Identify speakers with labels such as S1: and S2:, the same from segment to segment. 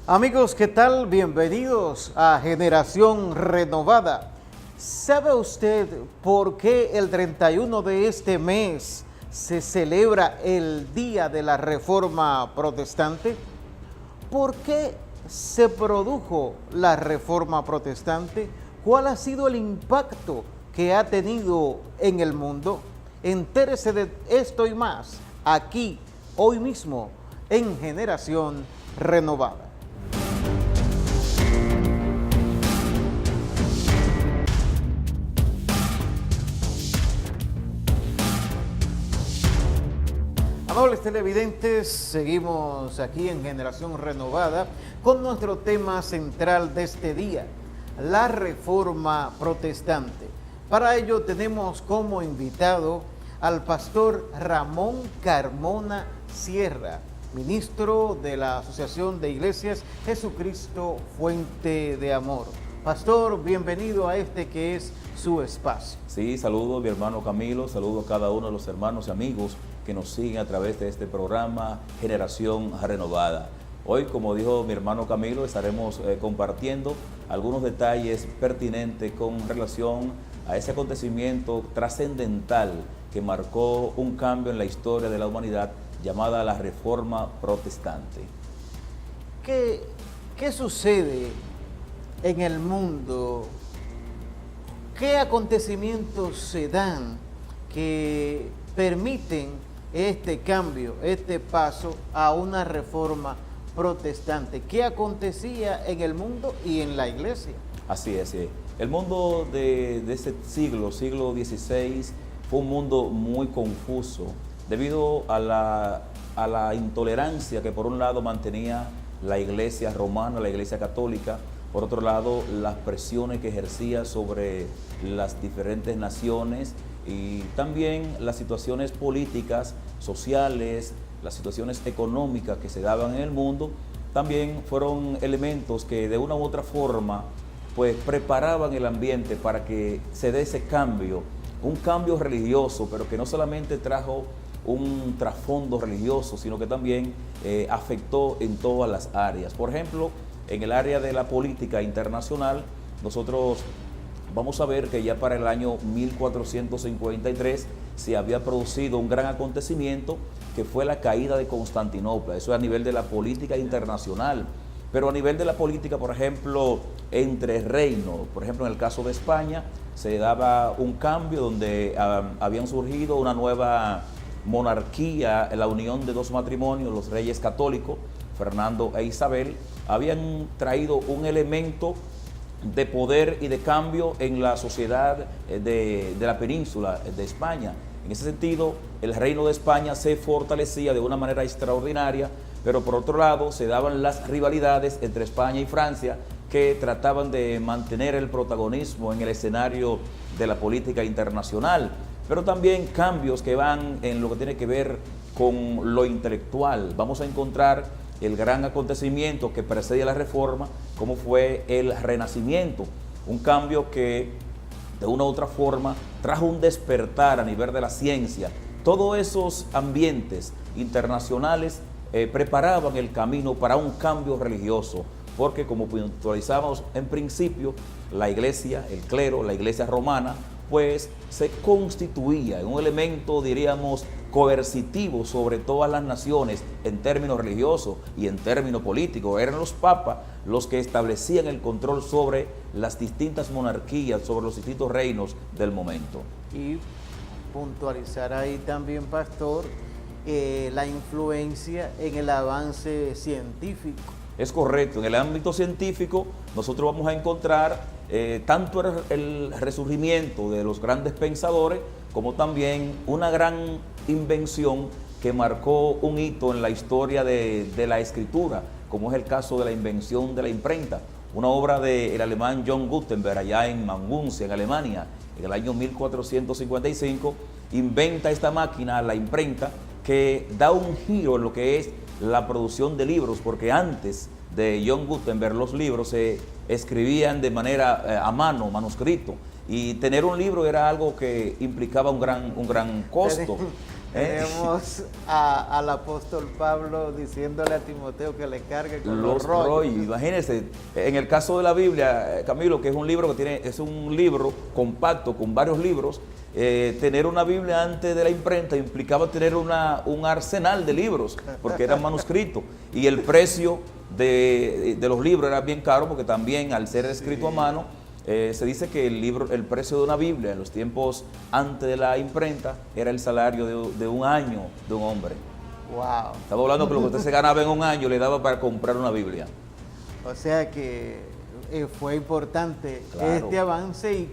S1: Amigos, ¿qué tal? Bienvenidos a Generación Renovada. ¿Sabe usted por qué el 31 de este mes se celebra el Día de la Reforma Protestante? ¿Por qué se produjo la Reforma Protestante? ¿Cuál ha sido el impacto que ha tenido en el mundo? Entérese de esto y más aquí, hoy mismo, en Generación Renovada. Amables televidentes, seguimos aquí en Generación Renovada con nuestro tema central de este día, la Reforma Protestante. Para ello tenemos como invitado al pastor Ramón Carmona Sierra, ministro de la Asociación de Iglesias Jesucristo Fuente de Amor. Pastor, bienvenido a este que es su espacio.
S2: Sí, saludo a mi hermano Camilo, saludo a cada uno de los hermanos y amigos que nos siguen a través de este programa Generación Renovada. Hoy, como dijo mi hermano Camilo, estaremos compartiendo algunos detalles pertinentes con relación a ese acontecimiento trascendental que marcó un cambio en la historia de la humanidad llamada la Reforma Protestante.
S1: ¿Qué sucede en el mundo? ¿Qué acontecimientos se dan que permiten este cambio, este paso a una reforma protestante? ¿Qué acontecía en el mundo y en la iglesia?
S2: Así es, sí. El mundo de ese siglo XVI, fue un mundo muy confuso debido a la intolerancia que por un lado mantenía la iglesia romana, la iglesia católica, por otro lado las presiones que ejercía sobre las diferentes naciones y también las situaciones políticas, sociales, las situaciones económicas que se daban en el mundo, también fueron elementos que de una u otra forma pues preparaban el ambiente para que se dé ese cambio, un cambio religioso, pero que no solamente trajo un trasfondo religioso, sino que también afectó en todas las áreas. Por ejemplo, en el área de la política internacional, nosotros vamos a ver que ya para el año 1453 se había producido un gran acontecimiento que fue la caída de Constantinopla. Eso a nivel de la política internacional. Pero a nivel de la política, por ejemplo, entre reinos, por ejemplo, en el caso de España, se daba un cambio donde habían surgido una nueva monarquía, la unión de dos matrimonios, los reyes católicos, Fernando e Isabel, habían traído un elemento de poder y de cambio en la sociedad de la península de España. En ese sentido, el reino de España se fortalecía de una manera extraordinaria, pero por otro lado se daban las rivalidades entre España y Francia que trataban de mantener el protagonismo en el escenario de la política internacional, pero también cambios que van en lo que tiene que ver con lo intelectual. Vamos a encontrar el gran acontecimiento que precede a la Reforma, como fue el Renacimiento, un cambio que de una u otra forma trajo un despertar a nivel de la ciencia. Todos esos ambientes internacionales preparaban el camino para un cambio religioso, porque como puntualizamos en principio, la iglesia, el clero, la iglesia romana, pues se constituía en un elemento, diríamos, coercitivo sobre todas las naciones en términos religiosos y en términos políticos. Eran los papas los que establecían el control sobre las distintas monarquías, sobre los distintos reinos del momento.
S1: Y puntualizar ahí también, pastor, la influencia en el avance científico.
S2: Es correcto, en el ámbito científico nosotros vamos a encontrar tanto el resurgimiento de los grandes pensadores como también una gran invención que marcó un hito en la historia de la escritura, como es el caso de la invención de la imprenta, una obra del alemán John Gutenberg allá en Maguncia, en Alemania, en el año 1455, inventa esta máquina, la imprenta, que da un giro en lo que es la producción de libros, porque antes de John Gutenberg los libros se escribían de manera a mano, manuscrito, y tener un libro era algo que implicaba un gran costo.
S1: Tenemos al apóstol Pablo diciéndole a Timoteo que le cargue con
S2: Los rollos. Imagínense, en el caso de la Biblia, Camilo, que es un libro es un libro compacto con varios libros, tener una Biblia antes de la imprenta implicaba tener un arsenal de libros, porque eran manuscritos, y el precio de los libros era bien caro, porque también al ser escrito a mano, se dice que el precio de una Biblia en los tiempos antes de la imprenta era el salario de un año de un hombre.
S1: Wow.
S2: Estamos hablando que lo que usted se ganaba en un año le daba para comprar una Biblia.
S1: O sea que fue importante,
S2: claro,
S1: este avance. ¿Y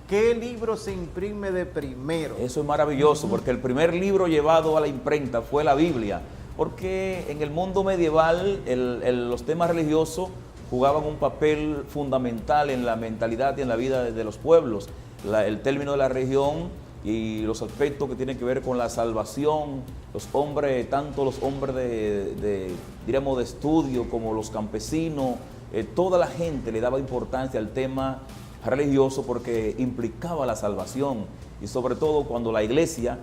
S1: qué libro se imprime de primero?
S2: Eso es maravilloso, porque el primer libro llevado a la imprenta fue la Biblia, porque en el mundo medieval los temas religiosos jugaban un papel fundamental en la mentalidad y en la vida de los pueblos. El término de la religión y los aspectos que tienen que ver con la salvación, los hombres, tanto los hombres diríamos de estudio como los campesinos, toda la gente le daba importancia al tema religioso porque implicaba la salvación, y sobre todo cuando la iglesia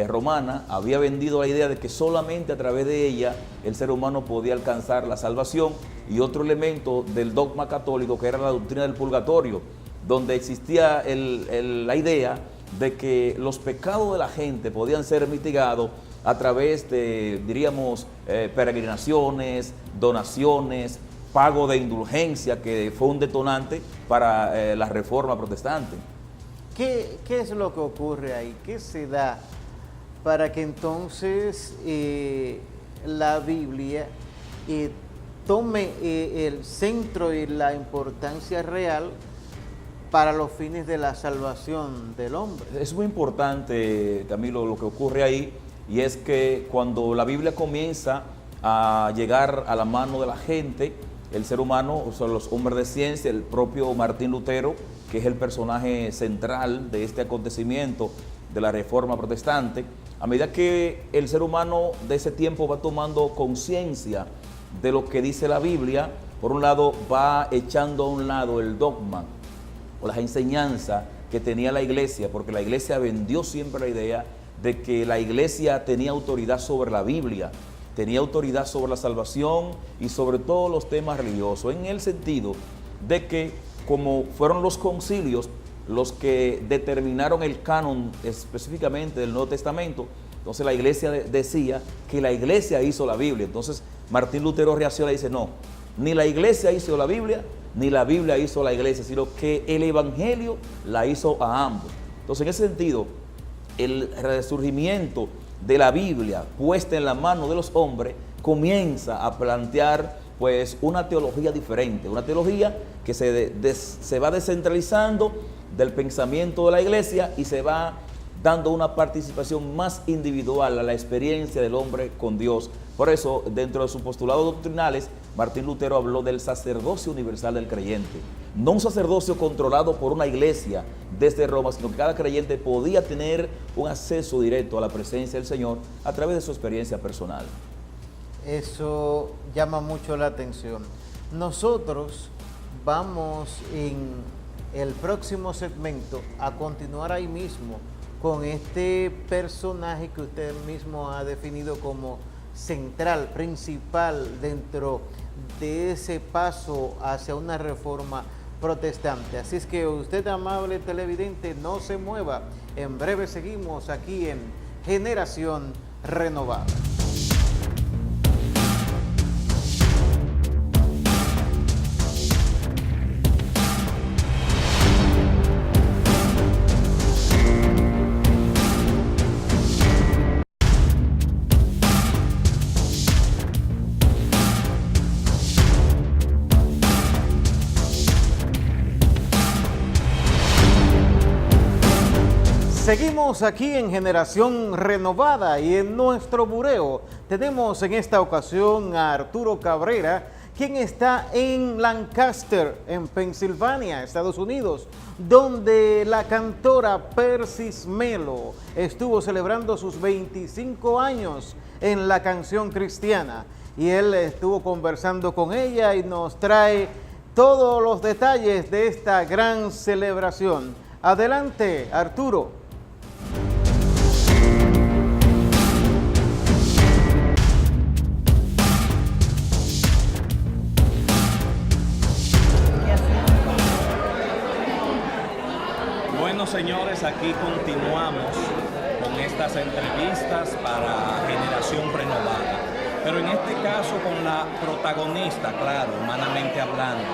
S2: romana había vendido la idea de que solamente a través de ella el ser humano podía alcanzar la salvación, y otro elemento del dogma católico que era la doctrina del purgatorio, donde existía la idea de que los pecados de la gente podían ser mitigados a través de, diríamos, peregrinaciones, donaciones, pago de indulgencia, que fue un detonante para la reforma protestante.
S1: ¿Qué es lo que ocurre ahí? ¿Qué se da para que entonces la Biblia tome el centro y la importancia real para los fines de la salvación del hombre? Es
S2: muy importante, Camilo, lo que ocurre ahí, y es que cuando la Biblia comienza a llegar a la mano de la gente, el ser humano, o sea, los hombres de ciencia, el propio Martín Lutero, que es el personaje central de este acontecimiento de la Reforma Protestante, a medida que el ser humano de ese tiempo va tomando conciencia de lo que dice la Biblia, por un lado va echando a un lado el dogma o las enseñanzas que tenía la iglesia, porque la iglesia vendió siempre la idea de que la iglesia tenía autoridad sobre la Biblia, tenía autoridad sobre la salvación y sobre todos los temas religiosos, en el sentido de que como fueron los concilios los que determinaron el canon específicamente del Nuevo Testamento, entonces la iglesia decía que la iglesia hizo la Biblia. Entonces Martín Lutero reacciona y dice, no, ni la iglesia hizo la Biblia, ni la Biblia hizo la iglesia, sino que el evangelio la hizo a ambos. Entonces en ese sentido, el resurgimiento de la Biblia puesta en la mano de los hombres comienza a plantear pues una teología diferente, una teología que se va descentralizando del pensamiento de la iglesia y se va dando una participación más individual a la experiencia del hombre con Dios. Por eso, dentro de sus postulados doctrinales, Martín Lutero habló del sacerdocio universal del creyente. No un sacerdocio controlado por una iglesia desde Roma, sino que cada creyente podía tener un acceso directo a la presencia del Señor a través de su experiencia personal.
S1: Eso llama mucho la atención. Nosotros vamos en el próximo segmento a continuar ahí mismo con este personaje que usted mismo ha definido como central, principal dentro de ese paso hacia una reforma protestante. Así es que usted, amable televidente, no se mueva. En breve seguimos aquí en Generación Renovada. Seguimos aquí en Generación Renovada y en nuestro bureo tenemos en esta ocasión a Arturo Cabrera, quien está en Lancaster, en Pensilvania, Estados Unidos, donde la cantora Persis Melo estuvo celebrando sus 25 años en la canción cristiana. Y él estuvo conversando con ella y nos trae todos los detalles de esta gran celebración. Adelante, Arturo.
S3: Bueno, señores, aquí continuamos con estas entrevistas para Generación Renovada. Pero en este caso con la protagonista, claro, humanamente hablando,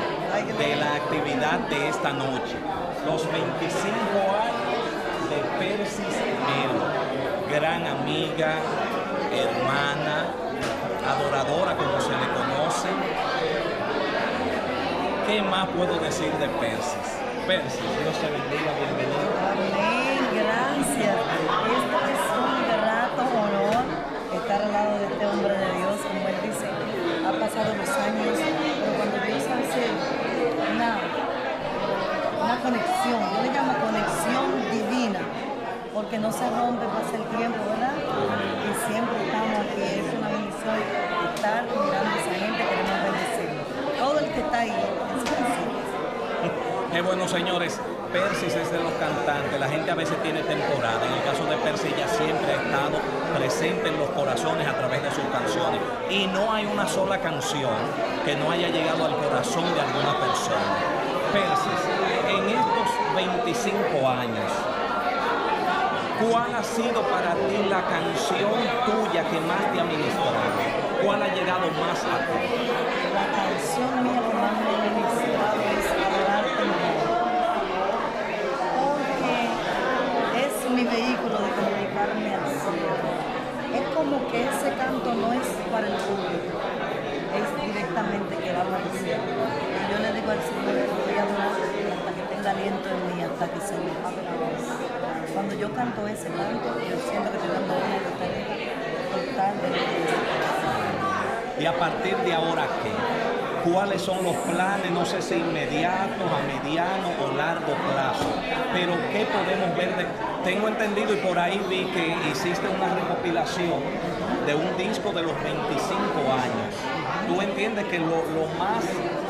S3: de la actividad de esta noche. Los 25 años de Persis Melo, gran amiga, hermana, adoradora como se le conoce. ¿Qué más puedo decir de Persis? Persis, Dios te bendiga, bienvenido.
S4: Amén, gracias. Esto es un grato honor estar al lado de este hombre de Dios, como él dice, ha pasado los años, pero cuando Dios hace una conexión, yo le llamo conexión divina, porque no se rompe, pasa el tiempo, ¿verdad? Y siempre estamos aquí, es una bendición estar mirando a esa gente, queremos bendecirlo. Todo el que está ahí es bendecido.
S3: Qué bueno, señores. Persis es de los cantantes, la gente a veces tiene temporada. En el caso de Persis, ella siempre ha estado presente en los corazones a través de sus canciones. Y no hay una sola canción que no haya llegado al corazón de alguna persona. Persis, en estos 25 años, ¿cuál ha sido para ti la canción tuya que más te ha ministrado? ¿Cuál ha llegado más a ti?
S4: La canción mía que más me ha ministrado es Adorarte Mejor, porque es mi vehículo de comunicarme al cielo. Es como que ese canto no es para el público, es directamente que va para el cielo. Y yo le digo al Señor que voy a adorar hasta que tenga aliento en mí, hasta que se me apague la voz. Cuando yo canto ese canto, yo siento que estoy dando una total de
S3: Y a partir de ahora, ¿qué? ¿Cuáles son los planes? No sé si inmediatos, a mediano o largo plazo. Pero ¿qué podemos ver? Tengo entendido y por ahí vi que hiciste una recopilación de un disco de los 25 años. ¿Tú entiendes que lo más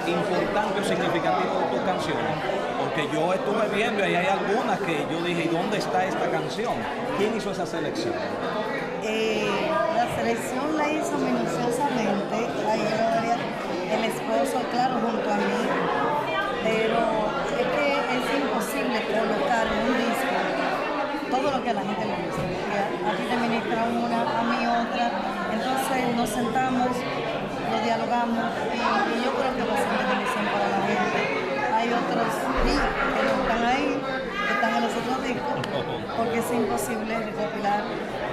S3: importante o significativo de tus canciones? Porque yo estuve viendo y hay algunas que yo dije, ¿y dónde está esta canción? ¿Quién hizo esa selección?
S4: La selección la hizo minuciosamente, ahí el esposo, claro, junto a mí, pero es que es imposible colocar en un disco todo lo que a la gente le gusta, porque a ti te ministra una, a mí otra, entonces nos sentamos, lo dialogamos y yo creo que va a ser una bendición para la gente. Hay otros discos que no están ahí, que están en los otros discos, porque es imposible recopilar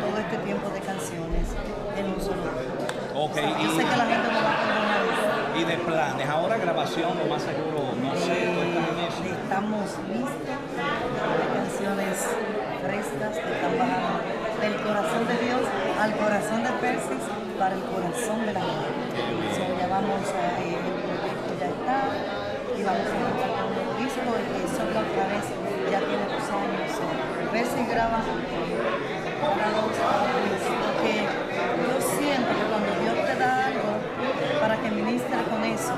S4: todo este tiempo de canciones en un solo disco.
S3: Okay,
S4: yo sé que la gente no va a perdonar eso.
S3: Y de planes, ahora grabación, lo más seguro, no sé, ¿tú estás en eso?
S4: Estamos listos, hay canciones frescas que están bajando del corazón de Dios al corazón de Persis para el corazón de la gente. Ya vamos a, el proyecto ya está y vamos a empezar con un disco y solo otra vez ya tiene 2 años. Persis graba para 2 años, porque yo siento que cuando Dios te da algo para que ministre con eso,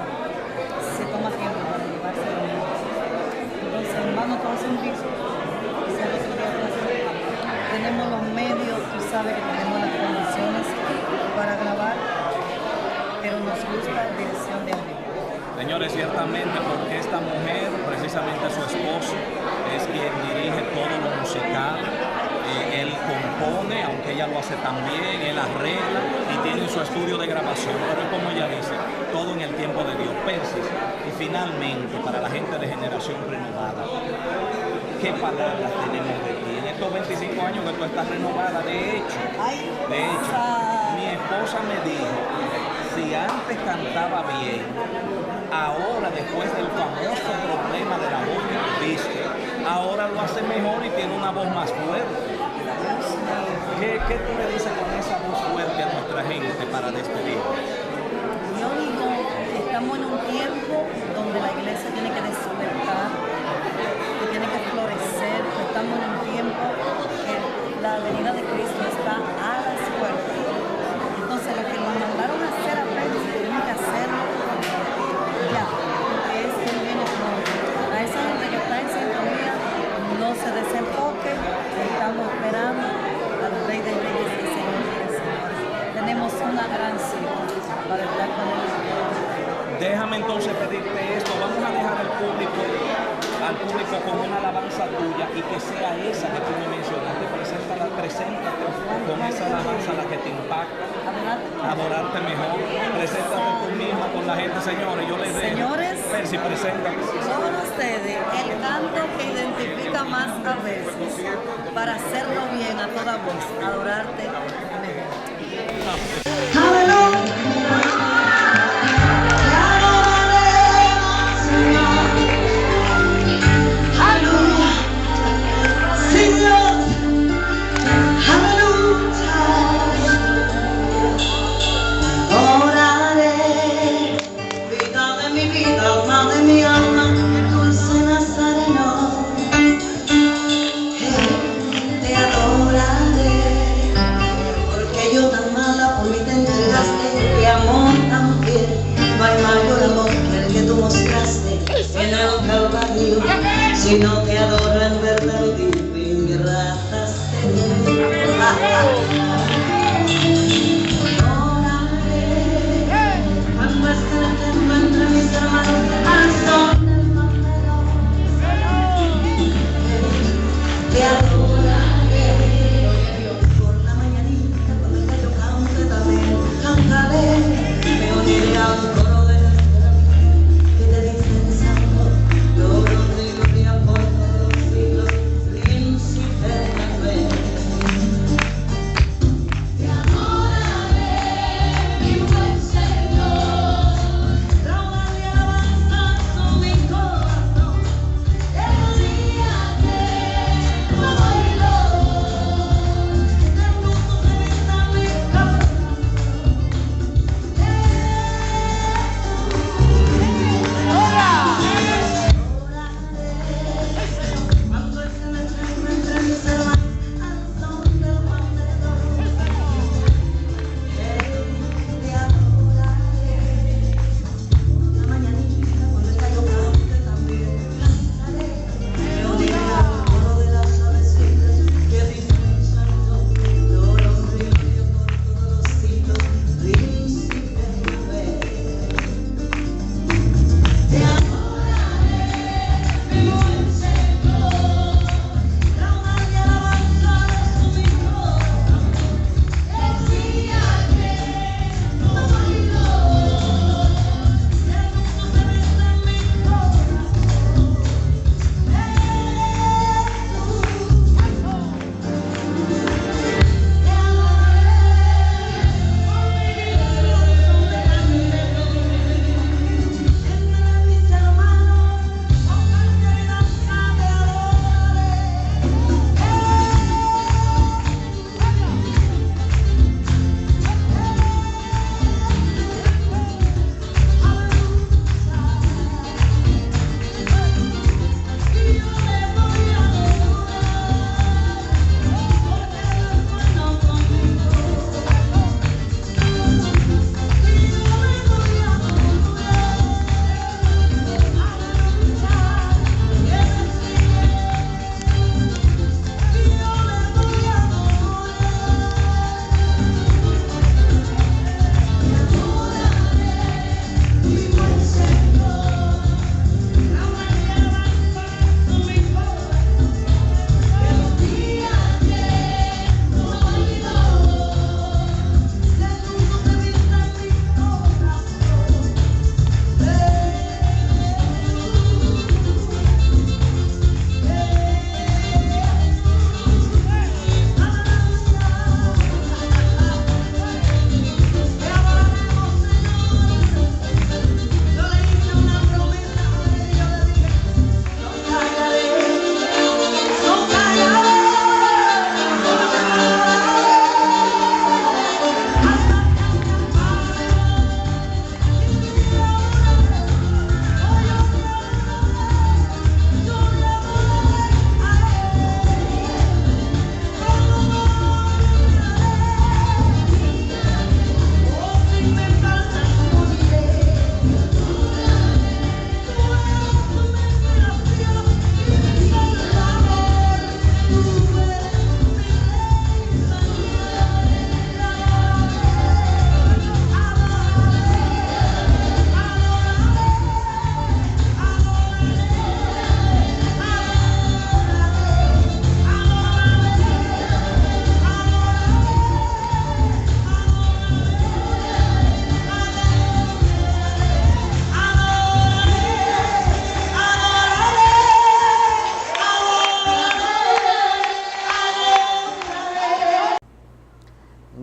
S4: se toma tiempo para llevarse a la gente. Entonces, vamos todos un disco, tenemos los medios, tú sabes que tenemos las condiciones para grabar, pero nos gusta la dirección de arriba.
S3: Señores, ciertamente porque esta mujer, precisamente su esposo, es quien dirige todo lo musical. Él compone, aunque ella lo hace también, él arregla y tiene su estudio de grabación, pero es como ella dice, todo en el tiempo de Dios. Persis, y finalmente, para la gente de Generación Renovada, ¿qué palabras tenemos de ti? En estos 25 años que tú estás renovada, de hecho, mi esposa me dijo, si antes cantaba bien, ahora después del famoso problema de la voz que tuviste, ahora lo hace mejor y tiene una voz más fuerte. ¿Qué tú le dices con esa voz fuerte a nuestra gente para despedir?
S4: Yo digo que estamos en un tiempo donde la iglesia tiene que despertar, que tiene que florecer, que estamos en un tiempo que la venida de Cristo está a las puertas. Entonces lo que nos mandaron a hacer a Persis, tenemos que hacerlo ya, porque es que Él viene pronto. A esa gente que está en sintonía, no se desenfoque, estamos esperando al Rey de Reyes y Señor de Señores. Tenemos una gran cita para estar con Él.
S3: Déjame entonces pedirte esto, vamos a dejar al público con una alabanza tuya y que sea esa que tú me mencionaste, preséntate con esa alabanza la que te impacta, adorarte mejor, preséntate tú misma con la gente, señores, yo les dejo.
S4: Señores,
S3: Percy, preséntate.
S4: con ustedes, el canto que identifica más a veces para hacerlo bien a toda voz, adorarte mejor.
S5: Alma de mi alma, dulce Nazareno, te adoraré, porque yo tan mala por mi tendré.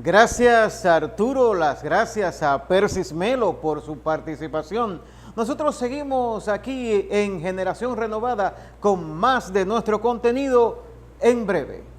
S1: Gracias a Arturo, las gracias a Persis Melo por su participación. Nosotros seguimos aquí en Generación Renovada con más de nuestro contenido en breve.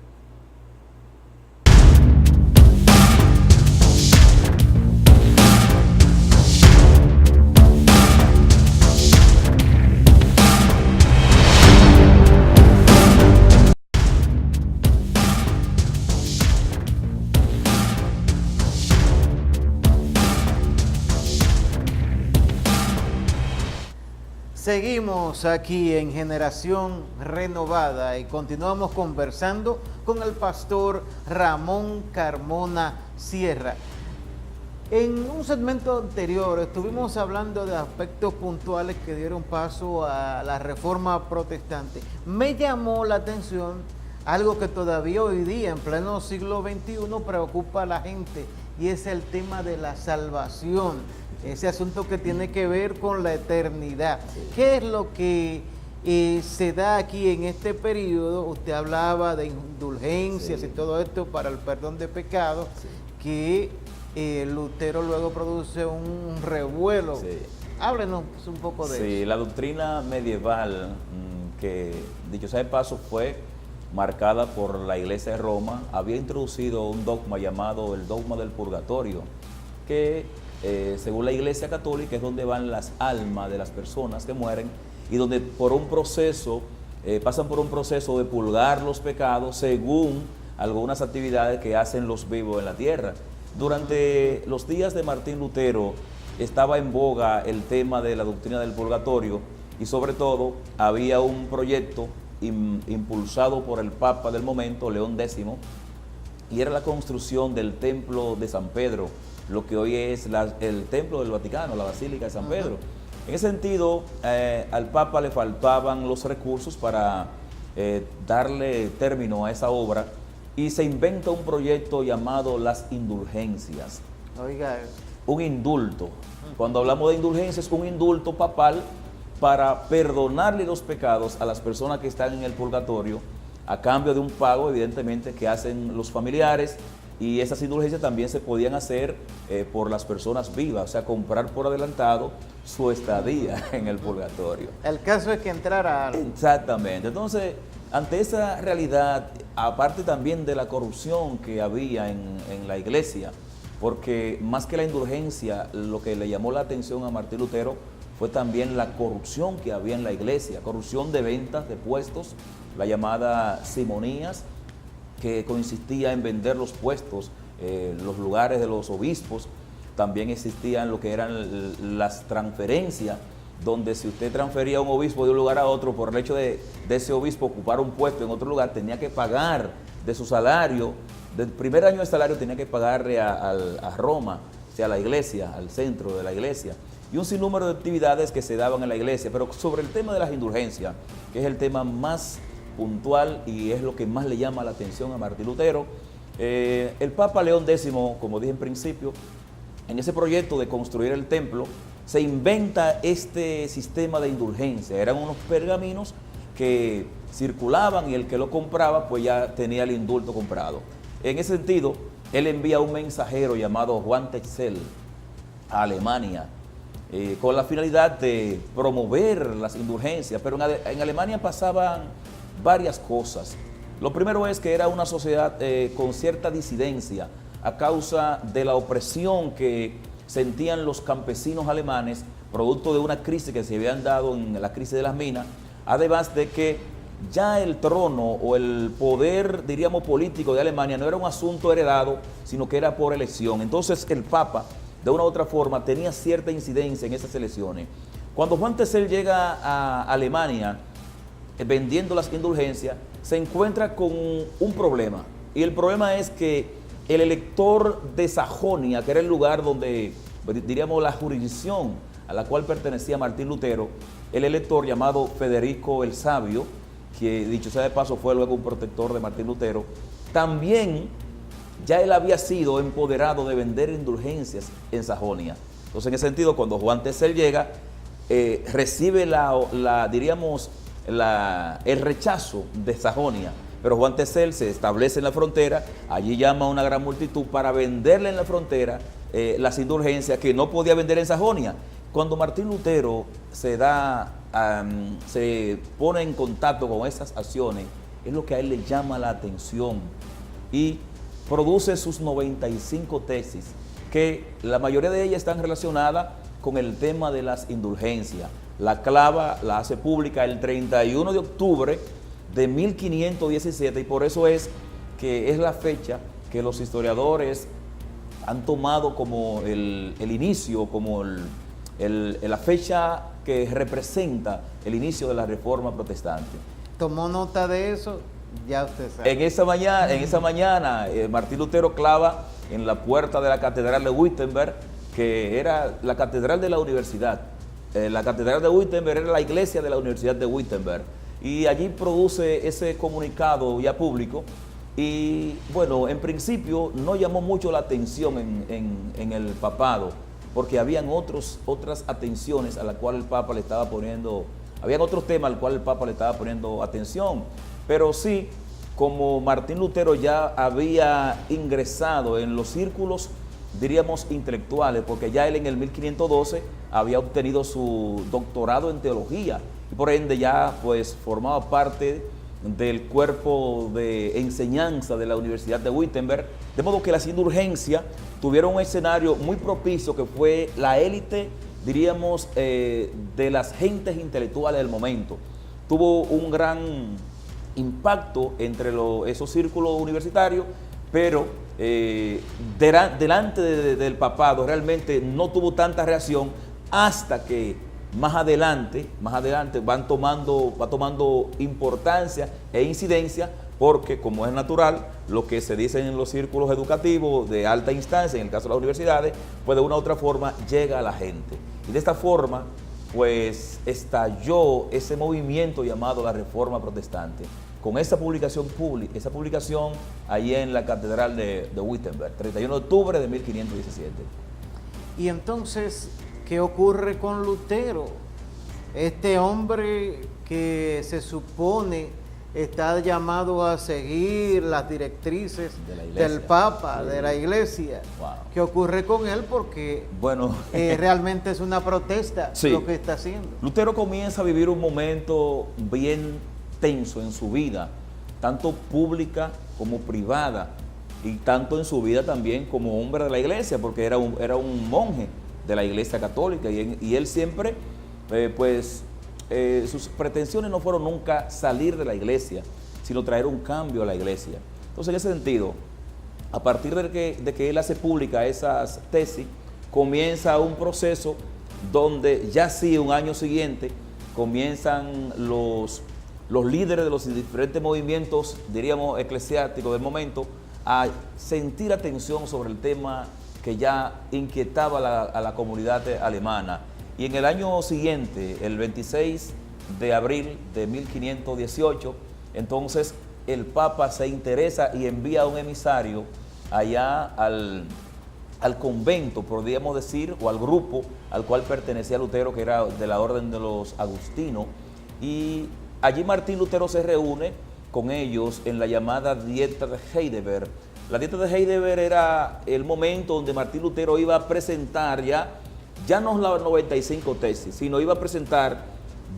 S1: Seguimos aquí en Generación Renovada y continuamos conversando con el pastor Ramón Carmona Sierra. En un segmento anterior estuvimos hablando de aspectos puntuales que dieron paso a la reforma protestante. Me llamó la atención algo que todavía hoy día, en pleno siglo XXI, preocupa a la gente, y es el tema de la salvación. Ese asunto que tiene que ver con la eternidad. ¿Qué es lo que se da aquí en este periodo? Usted hablaba de indulgencias y todo esto para el perdón de pecados, que Lutero luego produce un revuelo. Háblenos un poco de eso.
S2: Sí, la doctrina medieval, que dicho sea de paso fue marcada por la Iglesia de Roma, había introducido un dogma llamado el dogma del purgatorio, que según la Iglesia Católica es donde van las almas de las personas que mueren y donde por un proceso, pasan por un proceso de purgar los pecados según algunas actividades que hacen los vivos en la tierra. Durante los días de Martín Lutero estaba en boga el tema de la doctrina del purgatorio y sobre todo había un proyecto impulsado por el Papa del momento, León X, y era la construcción del templo de San Pedro, lo que hoy es el templo del Vaticano, la Basílica de San Pedro. En ese sentido, al Papa le faltaban los recursos para darle término a esa obra y se inventa un proyecto llamado las indulgencias.
S1: Oiga,
S2: un indulto. Cuando hablamos de indulgencias, un indulto papal para perdonarle los pecados a las personas que están en el purgatorio a cambio de un pago, evidentemente, que hacen los familiares. Y esas indulgencias también se podían hacer por las personas vivas, o sea, comprar por adelantado su estadía en el purgatorio.
S1: El caso es que entrara algo.
S2: Exactamente. Entonces, ante esa realidad, aparte también de la corrupción que había en la iglesia, porque más que la indulgencia, lo que le llamó la atención a Martín Lutero fue también la corrupción que había en la iglesia, corrupción de ventas de puestos, la llamada simonías, que consistía en vender los puestos, los lugares de los obispos. También existían lo que eran las transferencias, donde si usted transfería a un obispo de un lugar a otro, por el hecho de ese obispo ocupar un puesto en otro lugar, tenía que pagar de su salario, del primer año de salario tenía que pagarle a Roma, o sea, a la iglesia, al centro de la iglesia, y un sinnúmero de actividades que se daban en la iglesia. Pero sobre el tema de las indulgencias, que es el tema más puntual y es lo que más le llama la atención a Martín Lutero, el Papa León X, como dije en principio, en ese proyecto de construir el templo, se inventa este sistema de indulgencia. Eran unos pergaminos que circulaban y el que lo compraba pues ya tenía el indulto comprado. En ese sentido, él envía un mensajero llamado Juan Tetzel a Alemania con la finalidad de promover las indulgencias, pero en Alemania pasaban varias cosas. Lo primero es que era una sociedad con cierta disidencia a causa de la opresión que sentían los campesinos alemanes, producto de una crisis que se habían dado en la crisis de las minas, además de que ya el trono o el poder, diríamos, político de Alemania no era un asunto heredado, sino que era por elección. Entonces el Papa, de una u otra forma, tenía cierta incidencia en esas elecciones. Cuando Juan Tetzel llega a Alemania, vendiendo las indulgencias, se encuentra con un problema. Y el problema es que el elector de Sajonia, que era el lugar donde, diríamos, la jurisdicción a la cual pertenecía Martín Lutero, el elector llamado Federico el Sabio, que dicho sea de paso fue luego un protector de Martín Lutero, también ya él había sido empoderado de vender indulgencias en Sajonia. Entonces, en ese sentido, cuando Juan Tetzel llega, recibe el rechazo de Sajonia, pero Juan Tesel se establece en la frontera, allí llama a una gran multitud para venderle en la frontera las indulgencias que no podía vender en Sajonia. Cuando Martín Lutero se pone en contacto con esas acciones, es lo que a él le llama la atención y produce sus 95 tesis, que la mayoría de ellas están relacionadas con el tema de las indulgencias. La clava, la hace pública el 31 de octubre de 1517 y por eso es que es la fecha que los historiadores han tomado como el inicio, como la fecha que representa el inicio de la Reforma Protestante.
S1: ¿Tomó nota de eso? Ya usted sabe.
S2: En esa mañana Martín Lutero clava en la puerta de la Catedral de Wittenberg, que era la catedral de la universidad. La Catedral de Wittenberg era la iglesia de la Universidad de Wittenberg. Y allí produce ese comunicado ya público. Y bueno, en principio no llamó mucho la atención en el papado, porque habían otras atenciones a las cuales el Papa le estaba poniendo, habían otros temas al cual el Papa le estaba poniendo atención. Pero sí, como Martín Lutero ya había ingresado en los círculos, diríamos, intelectuales, porque ya él en el 1512 había obtenido su doctorado en teología y por ende ya pues formaba parte del cuerpo de enseñanza de la Universidad de Wittenberg, de modo que las indulgencias tuvieron un escenario muy propicio que fue la élite, diríamos, de las gentes intelectuales del momento. Tuvo un gran impacto entre esos círculos universitarios, pero delante del papado realmente no tuvo tanta reacción hasta que más adelante va tomando importancia e incidencia, porque como es natural, lo que se dice en los círculos educativos de alta instancia, en el caso de las universidades, pues de una u otra forma llega a la gente. Y de esta forma, pues estalló ese movimiento llamado la Reforma Protestante, con esa publicación allí en la Catedral de Wittenberg, 31 de octubre de 1517.
S1: Y entonces, ¿qué ocurre con Lutero? Este hombre que se supone está llamado a seguir las directrices del Papa, de la Iglesia.
S2: Wow.
S1: ¿Qué ocurre con él? Porque
S2: bueno,
S1: realmente es una protesta
S2: sí,
S1: lo que está haciendo.
S2: Lutero comienza a vivir un momento bien tenso en su vida, tanto pública como privada, y tanto en su vida también como hombre de la Iglesia, porque era un monje de la Iglesia Católica y él siempre, sus pretensiones no fueron nunca salir de la Iglesia, sino traer un cambio a la Iglesia. Entonces, en ese sentido, a partir de que él hace pública esas tesis, comienza un proceso donde ya sí, un año siguiente, comienzan los líderes de los diferentes movimientos, diríamos, eclesiásticos del momento, a sentir atención sobre el tema que ya inquietaba a la comunidad alemana. Y en el año siguiente, el 26 de abril de 1518, entonces el Papa se interesa y envía a un emisario allá al convento, podríamos decir, o al grupo al cual pertenecía Lutero, que era de la orden de los agustinos, y allí Martín Lutero se reúne con ellos en la llamada Dieta de Heidelberg. La Dieta de Heidelberg era el momento donde Martín Lutero iba a presentar ya no las 95 tesis, sino iba a presentar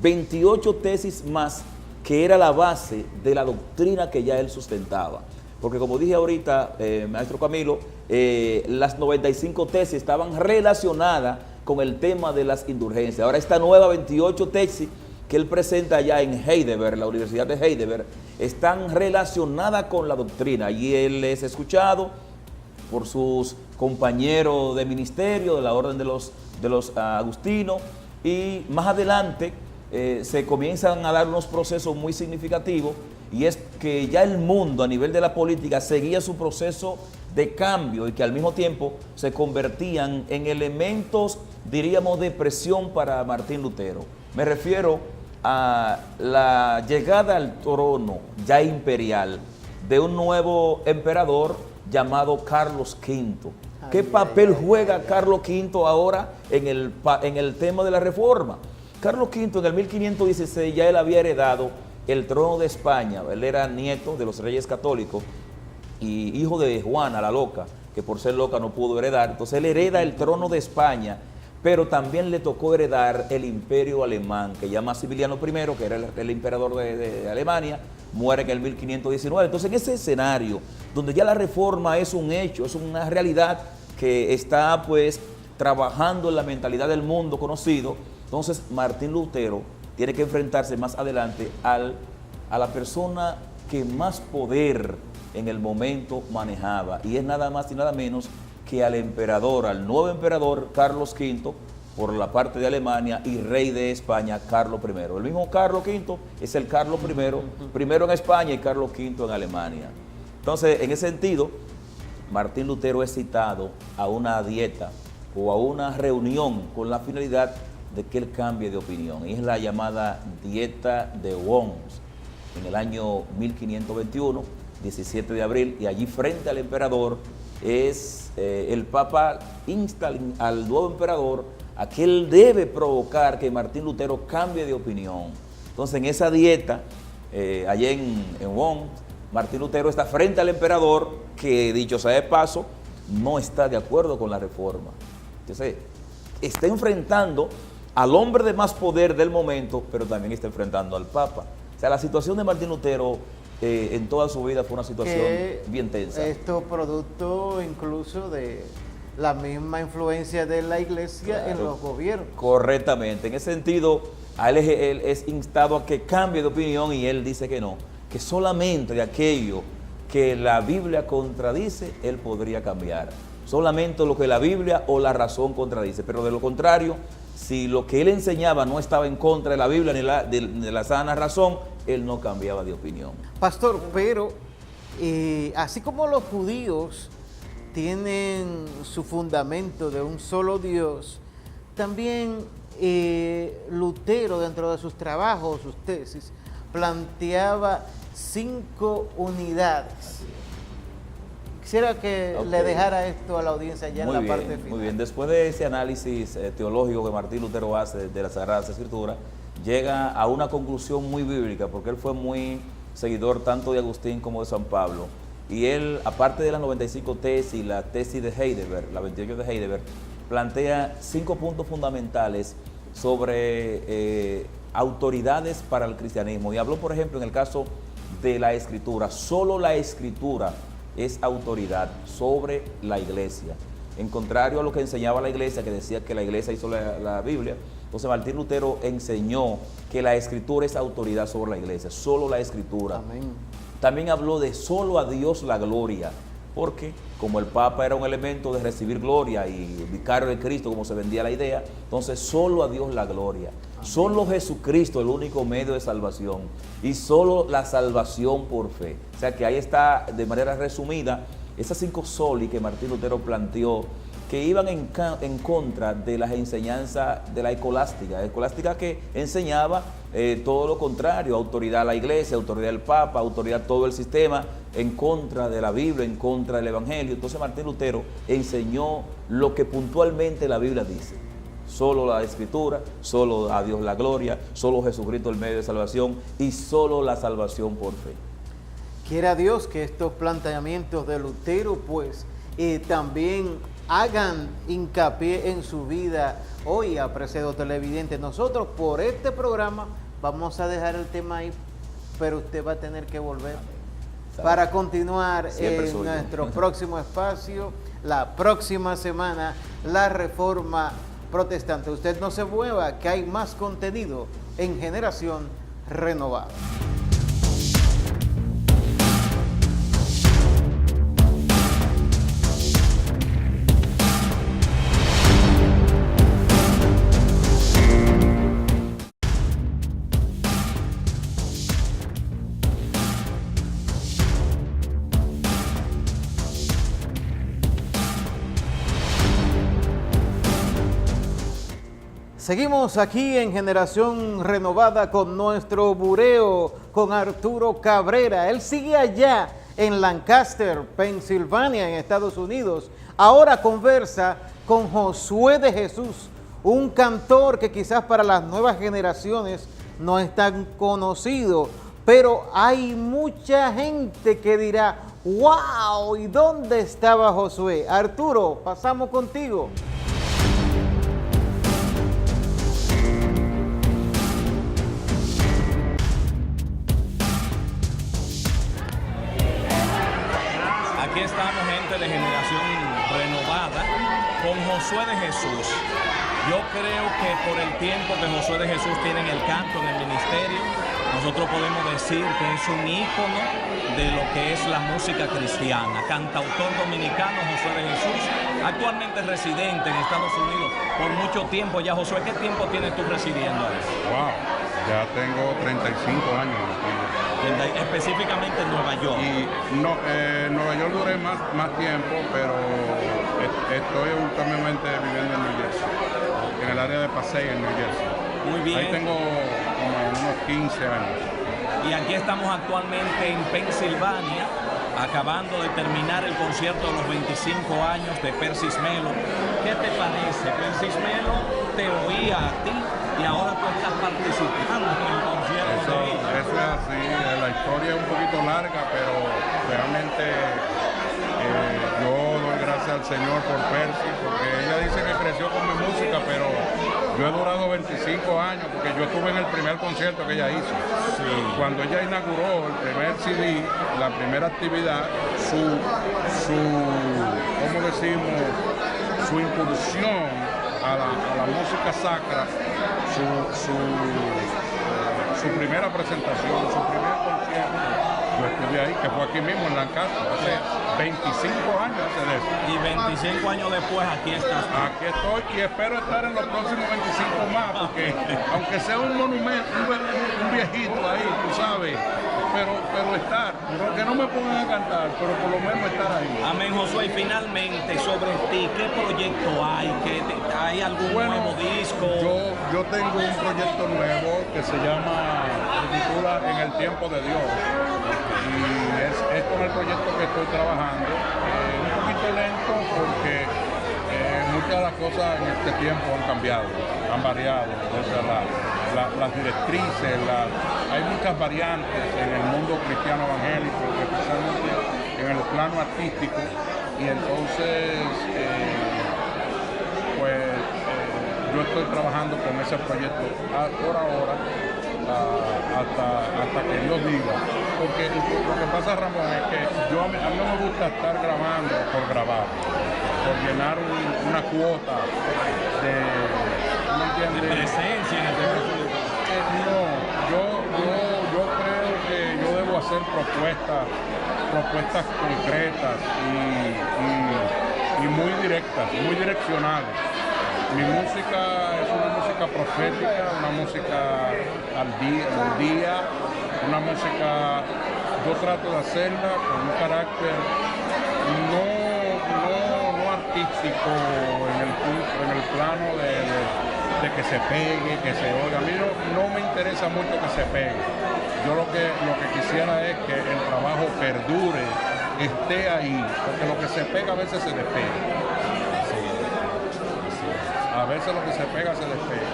S2: 28 tesis más, que era la base de la doctrina que ya él sustentaba. Porque como dije ahorita, maestro Camilo, las 95 tesis estaban relacionadas con el tema de las indulgencias. Ahora esta nueva 28 tesis que él presenta allá en Heidelberg, la Universidad de Heidelberg, están relacionadas con la doctrina, y él es escuchado por sus compañeros de ministerio de la orden de los agustinos, y más adelante se comienzan a dar unos procesos muy significativos, y es que ya el mundo a nivel de la política seguía su proceso de cambio y que al mismo tiempo se convertían en elementos, diríamos, de presión para Martín Lutero. Me refiero a la llegada al trono ya imperial de un nuevo emperador llamado Carlos V. ¿Qué papel juega Carlos V ahora en el tema de la reforma? Carlos V en el 1516 ya él había heredado el trono de España. Él era nieto de los reyes católicos y hijo de Juana la loca, que por ser loca no pudo heredar. Entonces él hereda el trono de España, pero también le tocó heredar el imperio alemán, que llama Maximiliano I, que era el emperador de Alemania, muere en el 1519. Entonces en ese escenario, donde ya la reforma es un hecho, es una realidad que está pues trabajando en la mentalidad del mundo conocido, entonces Martín Lutero tiene que enfrentarse más adelante a la persona que más poder en el momento manejaba, y es nada más y nada menos que al emperador, al nuevo emperador Carlos V por la parte de Alemania y rey de España Carlos I. El mismo Carlos V es el Carlos I, primero en España y Carlos V en Alemania. Entonces, en ese sentido, Martín Lutero es citado a una dieta o a una reunión con la finalidad de que él cambie de opinión, y es la llamada Dieta de Worms, en el año 1521, 17 de abril, y allí frente al emperador el Papa insta al nuevo emperador a que él debe provocar que Martín Lutero cambie de opinión. Entonces en esa dieta, allá en Worms, Martín Lutero está frente al emperador, que dicho sea de paso, no está de acuerdo con la reforma. Entonces está enfrentando al hombre de más poder del momento, pero también está enfrentando al Papa. O sea, la situación de Martín Lutero en toda su vida fue una situación bien tensa.
S1: Esto producto incluso de la misma influencia de la iglesia en los gobiernos.
S2: Correctamente. En ese sentido, a él es instado a que cambie de opinión, y él dice que no, que solamente de aquello que la Biblia contradice, él podría cambiar. Solamente lo que la Biblia o la razón contradice, pero de lo contrario, si lo que él enseñaba no estaba en contra de la Biblia ni de la sana razón, él no cambiaba de opinión.
S1: Pastor, pero así como los judíos tienen su fundamento de un solo Dios, también Lutero, dentro de sus trabajos, sus tesis, planteaba 5 unidades. Quisiera que le dejara esto a la audiencia ya en la parte final.
S2: Muy bien, después de ese análisis teológico que Martín Lutero hace de las Sagradas Escrituras, llega a una conclusión muy bíblica, porque él fue muy seguidor tanto de Agustín como de San Pablo. Y él, aparte de las 95 tesis, la tesis de Heidelberg, la 28 de Heidelberg, plantea 5 puntos fundamentales sobre autoridades para el cristianismo. Y habló, por ejemplo, en el caso de la Escritura. Solo la Escritura es autoridad sobre la iglesia. En contrario a lo que enseñaba la iglesia, que decía que la iglesia hizo la Biblia, entonces Martín Lutero enseñó que la Escritura es autoridad sobre la iglesia, solo la Escritura.
S1: Amén.
S2: También habló de solo a Dios la gloria, porque como el Papa era un elemento de recibir gloria y vicario de Cristo, como se vendía la idea, entonces solo a Dios la gloria. Amén. Solo Jesucristo el único medio de salvación, y solo la salvación por fe. O sea que ahí está, de manera resumida, esas 5 soli que Martín Lutero planteó, que iban en contra de las enseñanzas de la escolástica que enseñaba todo lo contrario: autoridad a la iglesia, autoridad al Papa, autoridad a todo el sistema, en contra de la Biblia, en contra del Evangelio. Entonces Martín Lutero enseñó lo que puntualmente la Biblia dice: solo la Escritura, solo a Dios la gloria, solo Jesucristo el medio de salvación, y solo la salvación por fe.
S1: Quiera Dios que estos planteamientos de Lutero pues también hagan hincapié en su vida hoy, apreciado televidente. Nosotros por este programa vamos a dejar el tema ahí, pero usted va a tener que volver para continuar en nuestro próximo espacio, la próxima semana, la Reforma Protestante. Usted no se mueva, que hay más contenido en Generación Renovada. Seguimos aquí en Generación Renovada con nuestro bureo, con Arturo Cabrera. Él sigue allá en Lancaster, Pensilvania, en Estados Unidos. Ahora conversa con Josué de Jesús, un cantor que quizás para las nuevas generaciones no es tan conocido, pero hay mucha gente que dirá, wow, ¿y dónde estaba Josué? Arturo, pasamos contigo.
S3: Aquí estamos, gente de Generación Renovada, con Josué de Jesús. Yo creo que por el tiempo que Josué de Jesús tiene en el canto, en el ministerio, nosotros podemos decir que es un ícono de lo que es la música cristiana. Cantautor dominicano Josué de Jesús, actualmente residente en Estados Unidos por mucho tiempo ya. Josué, ¿qué tiempo tienes tú residiendo ahí?
S6: Wow, ya tengo 35 años aquí.
S3: Específicamente en Nueva York.
S6: Y no, en Nueva York duré más tiempo, pero estoy últimamente viviendo en New Jersey, en el área de Passaic, en New Jersey.
S3: Muy bien.
S6: Ahí tengo como unos 15 años.
S3: Y aquí estamos actualmente en Pensilvania, acabando de terminar el concierto de los 25 años de Persis Melo. ¿Qué te parece? Persis Melo te oía a ti y ahora tú estás participando en el concierto de ella.
S6: Eso es así, la historia es un poquito larga, pero realmente yo doy gracias al Señor por Percy, porque ella dice que creció con mi música, pero yo he durado 25 años, porque yo estuve en el primer concierto que ella hizo.
S3: Sí.
S6: Cuando ella inauguró el primer CD, la primera actividad, ¿cómo decimos? Su incursión a la música sacra, su primera presentación, su primer concierto, yo estuve ahí, que fue aquí mismo en Lancaster, hace 25 años de eso.
S3: Y 25 años después aquí estás.
S6: Aquí estoy y espero estar en los próximos 25 más, porque aunque sea un monumento, un viejito ahí, tú sabes, pero estar, porque no me pongan a cantar, pero por lo menos estar ahí.
S3: Amén, Josué. Y finalmente, sobre ti, ¿qué proyecto hay? ¿Hay algún nuevo disco?
S6: Yo tengo un proyecto nuevo que se titula En el Tiempo de Dios. Y es con el proyecto que estoy trabajando. Un poquito lento porque muchas de las cosas en este tiempo han cambiado, han variado. O sea, las directrices, hay muchas variantes en el mundo cristiano evangélico, especialmente en el plano artístico. Y entonces, yo estoy trabajando con ese proyecto por ahora, hasta que Dios diga. Porque lo que pasa, Ramón, es que a mí no me gusta estar grabando por grabar, por llenar una cuota de
S3: presencia en el
S6: no, yo creo que yo debo hacer propuestas concretas y muy directas, muy direccionales. Mi música es una música profética, una música al día, una música, yo trato de hacerla con un carácter no artístico en el plano de que se pegue, que se oiga. A mí no me interesa mucho que se pegue. Yo lo que quisiera es que el trabajo perdure, esté ahí, porque lo que se pega a veces se despega. A veces lo que se pega se despega,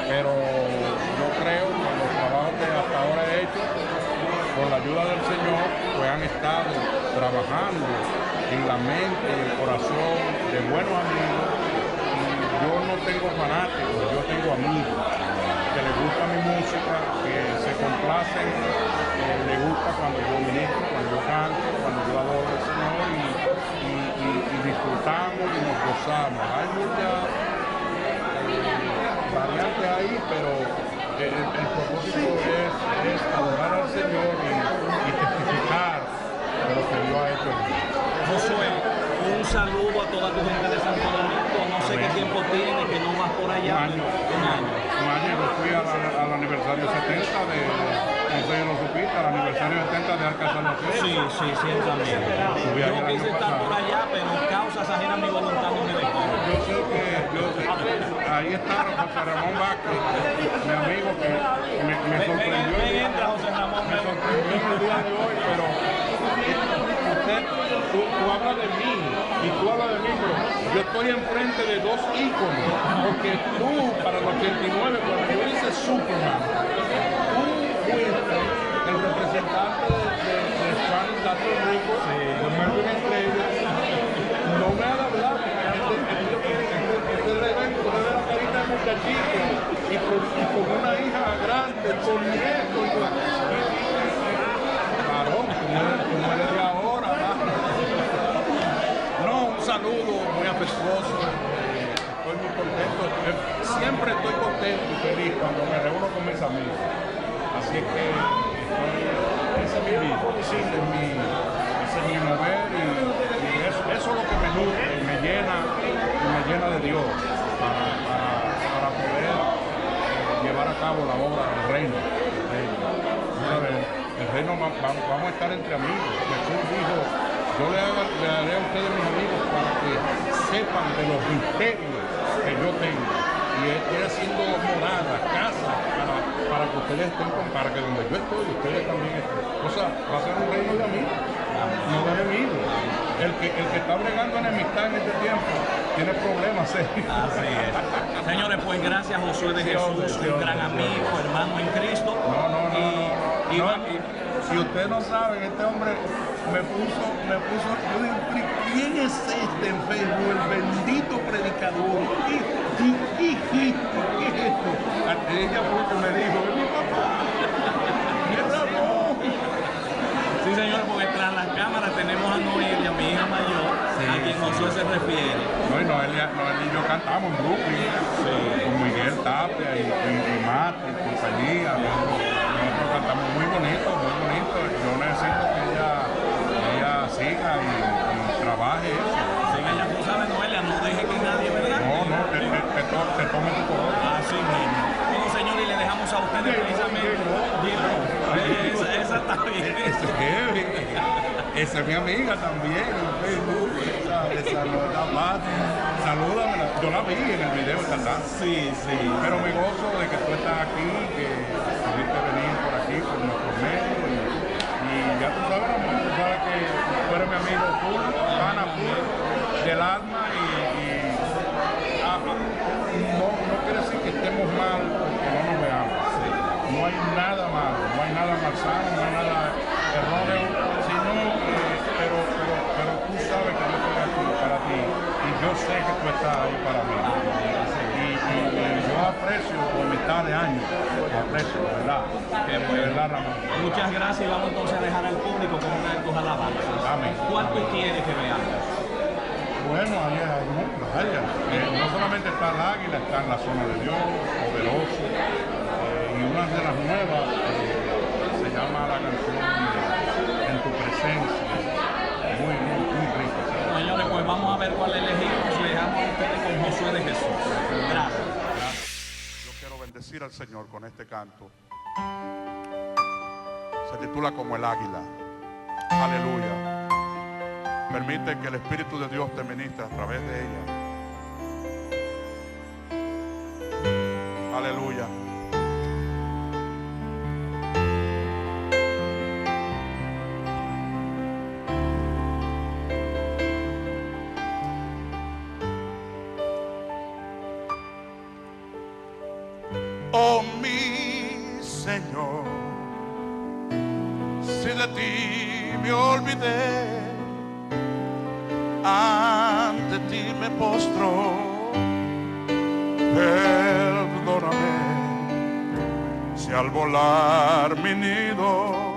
S6: pero yo creo que los trabajos que hasta ahora he hecho, con la ayuda del Señor, pues han estado trabajando en la mente y el corazón de buenos amigos. Y yo no tengo fanáticos, yo tengo amigos que les gusta mi música, que se complacen, que les gusta cuando yo ministro, cuando yo canto, cuando yo adoro al Señor y disfrutamos y nos gozamos. Hay muchas variantes ahí, pero el propósito es adorar al Señor y testificar de lo que Dios ha hecho.
S3: Josué, un saludo a toda tu gente de Santo Domingo. No sé qué tiempo tiene, que no vas por allá. Un año.
S6: Yo fui al aniversario 70 de, no sé si lo supiste, al aniversario 70 de Arca Salvación.
S3: Sí, ciertamente. Yo quise estar por allá, pero causas ajenas a mi voluntad no me dejó.
S6: Yo sé que ahí está José Ramón Vázquez, mi amigo, que me sorprendió. Me sorprendió el día de hoy, pero tú hablas de mí y tú hablas de mí, pero yo estoy enfrente de dos íconos, porque tú, para el 89, cuando yo hice Superman, tú fuiste el representante de Spanish Latin Rico, de Melvin Estrella, no me han hablado. Este evento de ver la carita de muchachito y con una hija grande, con nieto. Claro, como eres de ahora. No, un saludo muy afectuoso. Estoy muy contento. Siempre estoy contento y feliz cuando me reúno con mis amigos. Así es que ese es mi vida, ese es mi mover y eso es lo que me nutre y me llena de Dios para poder llevar a cabo la obra del reino. El reino vamos a estar entre amigos. Jesús dijo, yo le haré a ustedes mis amigos para que sepan de los misterios que yo tengo. Y estoy haciendo moradas, casas, para que ustedes estén, para que donde yo estoy, ustedes también estén. O sea, va a ser un reino de amigos, no de enemigos. El que está bregando enemistad en este tiempo tiene problemas serios.
S3: Así es. Señores, pues gracias Josué de Jesús, un gran amigo, hermano en Cristo.
S6: Si ustedes no saben, este hombre me puso, yo dije, ¿quién es este en Facebook? El bendito predicador. ¿Qué es esto? Ella fue que me dijo, es mi papá. ¡Qué Ramón!
S3: Sí, señor, porque tras las cámaras tenemos a Noelia, mi hija mayor, a quien Josué se refiere.
S6: No, y Noelia y yo cantamos en Brooklyn, con Miguel Tapia y Mate y compañía. Nosotros cantamos muy bonito, muy bonito. Yo necesito que ella siga y trabaje eso.
S3: Sí, ella, tú sabes, Noelia, no deje que nadie, ¿verdad?
S6: No, te tome tu color.
S3: Así mismo. Bueno, señor, y le dejamos a ustedes precisamente. Esa está bien.
S6: Esa es mi amiga también en Facebook. Esa no está fácil. Salúdamela. Yo la vi en el video, ¿verdad?
S3: Sí.
S6: Pero me gozo de que tú estás aquí, que pudiste venir por aquí, por nuestros medios. Y ya tú sabes, Ramón, tú sabes que tú eres mi amigo full, pana full, del alma no quiere decir que estemos mal porque no nos veamos. No hay nada malo, no hay nada malsano, no hay nada erróneo, sino pero tú sabes que yo estoy aquí para ti y yo sé que tú estás ahí para mí. Y yo aprecio tu amistad de años, lo aprecio, de verdad. De verdad, Ramón.
S3: Muchas gracias y vamos entonces a dejar al público con una de tus alabanzas.
S6: Amén.
S3: ¿Cuál tú quieres que veamos?
S6: Bueno, hay muchas áreas. No solamente está el águila, está en la zona de Dios, poderoso. Y una de las nuevas se llama la canción En tu presencia. Muy rica.
S3: Señores, pues vamos a ver cuál elegimos. Le dejamos a ustedes con Josué de Jesús. Gracias.
S6: Yo quiero bendecir al Señor con este canto. Se titula Como el águila. Aleluya. Permite que el Espíritu de Dios te ministre a través de ella. Aleluya. Oh mi Señor, si de ti me olvidé, ante ti me postro, perdóname si al volar mi nido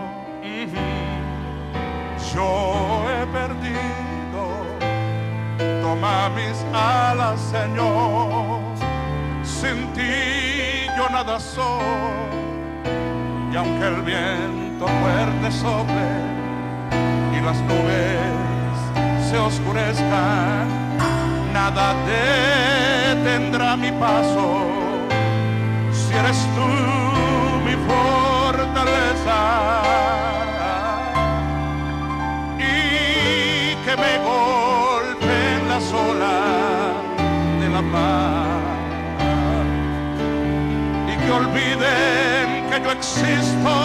S6: yo he perdido. Toma mis alas, Señor, sin ti yo nada soy, y aunque el viento fuerte sople y las nubes se oscurezcan, nada detendrá mi paso, si eres tú mi fortaleza, y que me golpeen las olas de la paz, y que olviden que yo existo,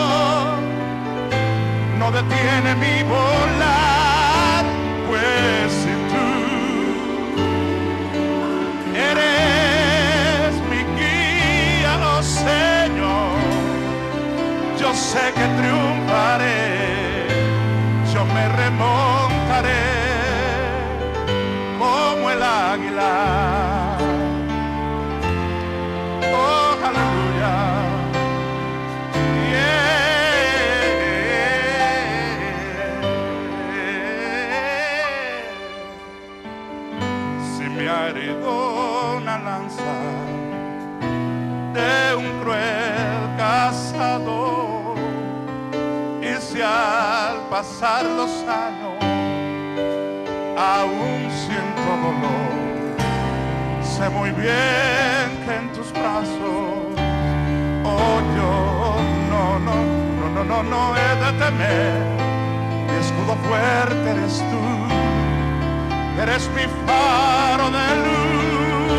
S6: no detiene mi volar, pues si tú eres mi guía, oh Señor, yo sé que triunfaré.
S7: triunfaré como el águila. Oh, aleluya. Si me ha herido una lanza de un cruel cazador, y si al pasar los años aún siento dolor, sé muy bien que en tus brazos, oh, yo no he de temer. Mi escudo fuerte eres tú, eres mi faro de luz,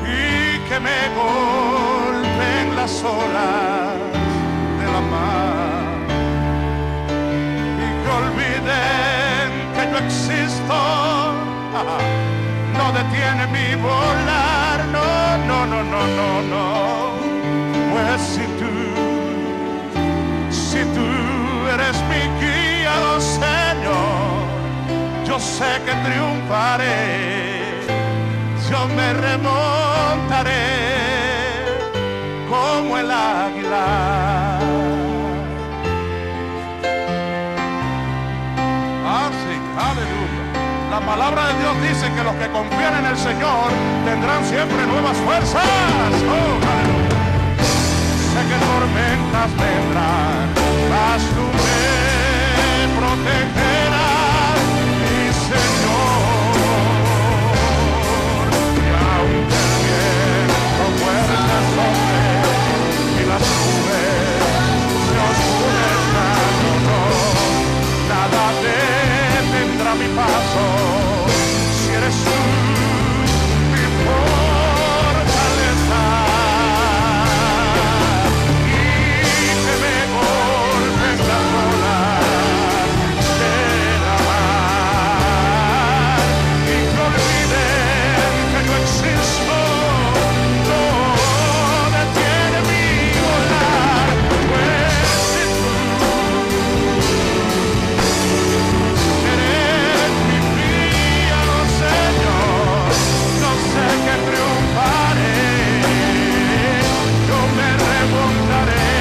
S7: y que me golpeen las olas de la mar, y que olviden que yo existo. No detiene mi volar, no. Pues si tú eres mi guía, oh Señor, yo sé que triunfaré, yo me remontaré como el águila. Ah, sí, aleluya. La palabra de Dios dice que los que confían en el Señor tendrán siempre nuevas fuerzas. Oh, aleluya. Sé que tormentas vendrán, mas tú me protegerás, mi Señor. Y aunque el viento fuerte sople y las nubes se oscurezcan, nada detendrá mi paso, si eres tú mi fortaleza, y que me golpeen las olas de la mar, y que olviden que yo existo, no detiene mi volar, pues si tú eres mi guía, oh Señor, yo sé que triunfaré, yo me remontaré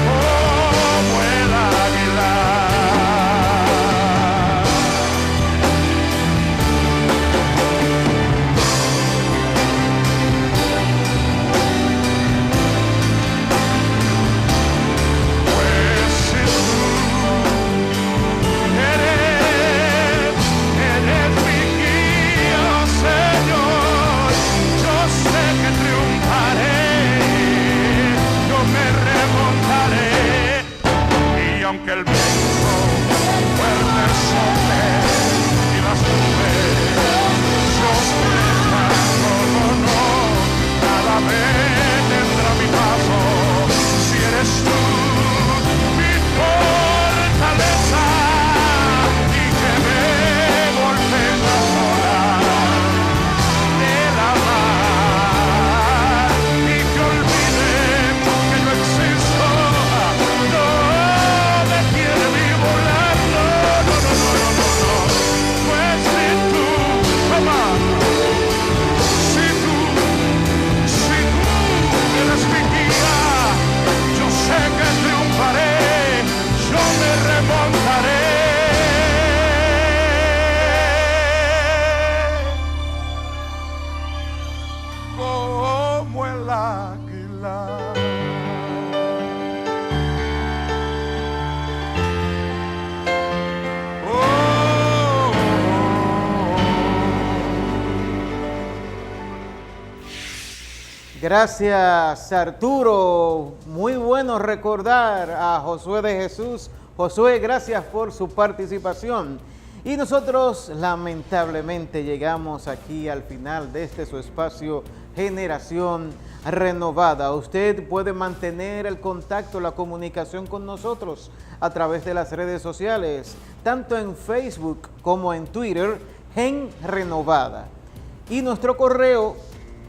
S7: como el águila. Pues si tú eres mi guía, oh Señor, yo sé que triunfaré, yo me remontaré, y aunque el viento fuerte sople y las nubes se oscurezcan, no, nada me tendrá mi paso, si eres tú mi fortaleza, y que me golpeen las olas de la mar, y que olviden que yo existo, no detiene mi volar, no. Pues si tú, toma, si tú eres mi guía, yo sé que triunfaré, yo me remontaré como el águila.
S1: Gracias, Arturo. Muy bueno recordar a Josué de Jesús. Josué, gracias por su participación. Y nosotros lamentablemente llegamos aquí al final de este su espacio Generación Renovada. Usted puede mantener el contacto, la comunicación con nosotros a través de las redes sociales, tanto en Facebook como en Twitter, Gen Renovada. Y nuestro correo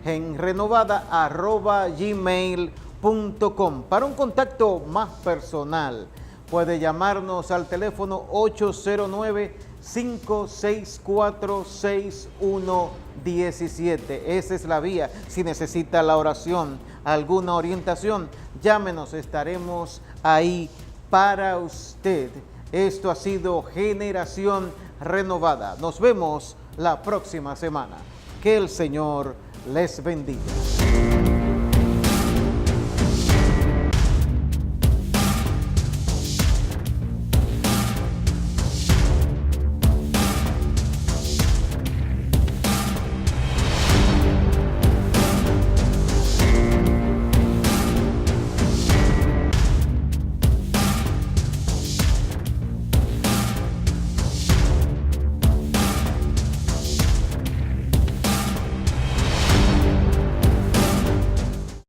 S1: genrenovada@gmail.com para un contacto más personal. puede llamarnos al teléfono 809-564-6117. Esa es la vía. Si necesita la oración, alguna orientación, llámenos, estaremos ahí para usted. Esto ha sido Generación Renovada. Nos vemos la próxima semana. Que el Señor les bendiga.